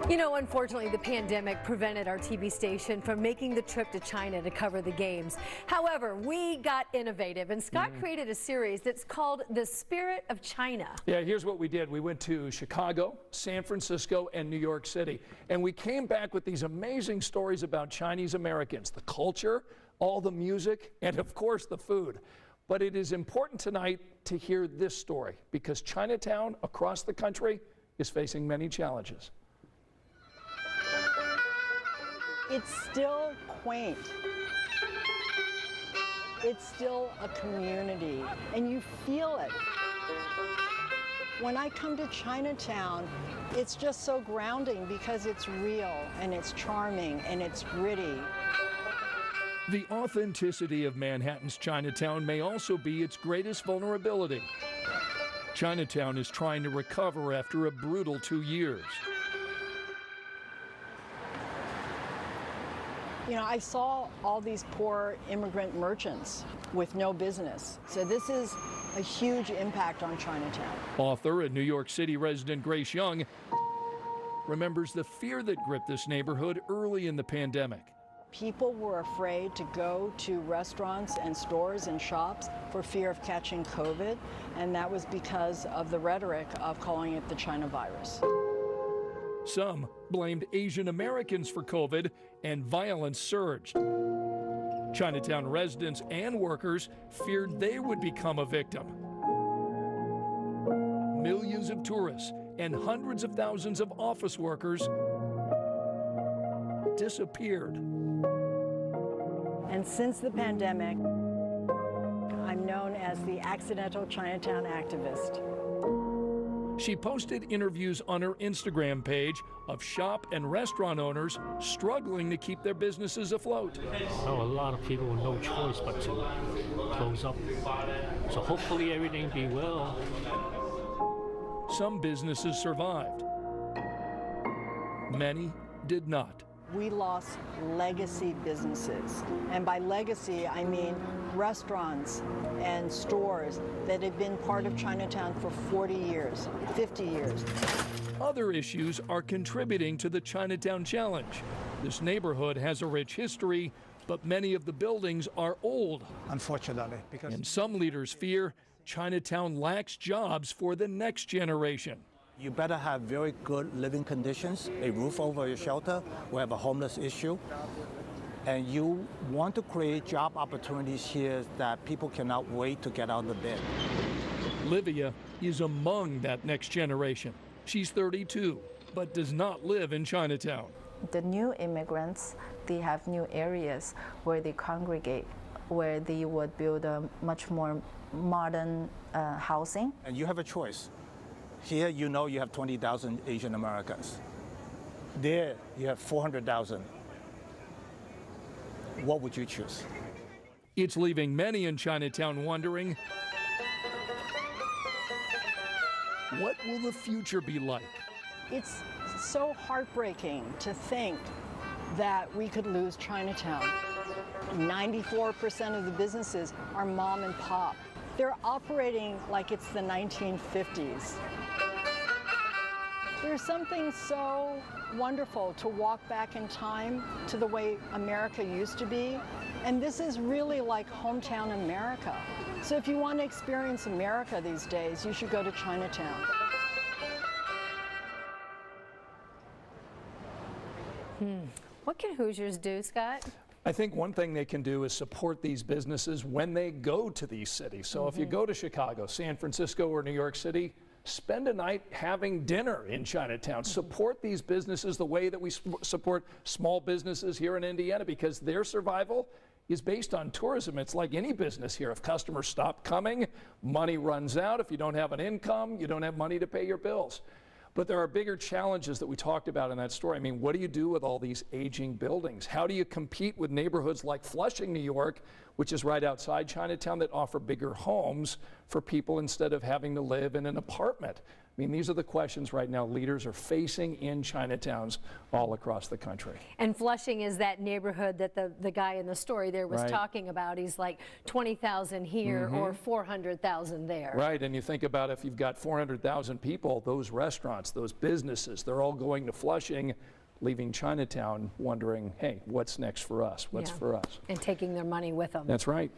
You know, unfortunately, the pandemic prevented our TV station from making the trip to China to cover the games. However, we got innovative, and Scott created a series that's called The Spirit of China. Yeah, here's what we did. We went to Chicago, San Francisco, and New York City, and we came back with these amazing stories about Chinese Americans, the culture, all the music, and of course the food. But it is important tonight to hear this story because Chinatown across the country is facing many challenges. It's still quaint. It's still a community, and you feel it. When I come to Chinatown, it's just so grounding because it's real, and it's charming, and it's gritty. The authenticity of Manhattan's Chinatown may also be its greatest vulnerability. Chinatown is trying to recover after a brutal 2 years. You know, I saw all these poor immigrant merchants with no business. So this is a huge impact on Chinatown. Author and New York City resident Grace Young remembers the fear that gripped this neighborhood early in the pandemic. People were afraid to go to restaurants and stores and shops for fear of catching COVID, and that was because of the rhetoric of calling it the China virus. Some blamed Asian Americans for COVID, and violence surged. Chinatown residents and workers feared they would become a victim. Millions of tourists and hundreds of thousands of office workers disappeared. And since the pandemic, I'm known as the accidental Chinatown activist. She posted interviews on her Instagram page of shop and restaurant owners struggling to keep their businesses afloat. Oh, a lot of people with no choice but to close up. So hopefully everything be well. Some businesses survived. Many did not. We lost legacy businesses. And by legacy, I mean restaurants and stores that have been part of Chinatown for 40 years, 50 years. Other issues are contributing to the Chinatown challenge. This neighborhood has a rich history, but many of the buildings are old. Unfortunately, because And some leaders fear Chinatown lacks jobs for the next generation. you better have very good living conditions, a roof over your shelter. We have a homeless issue. And you want to create job opportunities here that people cannot wait to get out of bed. Livia is among that next generation. She's 32, but does not live in Chinatown. The new immigrants, they have new areas where they congregate, where they would build a much more modern housing. And you have a choice. Here, you know you have 20,000 Asian Americans. There, you have 400,000. What would you choose? It's leaving many in Chinatown wondering, what will the future be like? It's so heartbreaking to think that we could lose Chinatown. 94% of the businesses are mom and pop. They're operating like it's the 1950s. There's something so wonderful to walk back in time to the way America used to be. And this is really like hometown America. So if you want to experience America these days, you should go to Chinatown. What can Hoosiers do, Scott? I think one thing they can do is support these businesses when they go to these cities. So if you go to Chicago, San Francisco, or New York City, spend a night having dinner in Chinatown. Support these businesses the way that we support small businesses here in Indiana, because their survival is based on tourism. It's like any business here. If customers stop coming, money runs out. If you don't have an income, you don't have money to pay your bills. But there are bigger challenges that we talked about in that story. I mean, what do you do with all these aging buildings? How do you compete with neighborhoods like Flushing, New York, which is right outside Chinatown, that offer bigger homes for people instead of having to live in an apartment? mean, these are the questions right now leaders are facing in Chinatowns all across the country. And Flushing is that neighborhood that the guy in the story there was Right. talking about. He's like 20,000 here or 400,000 there. Right, and you think about if you've got 400,000 people, those restaurants, those businesses, they're all going to Flushing, leaving Chinatown wondering, hey, what's next for us? What's Yeah. for us? And taking their money with them. That's right.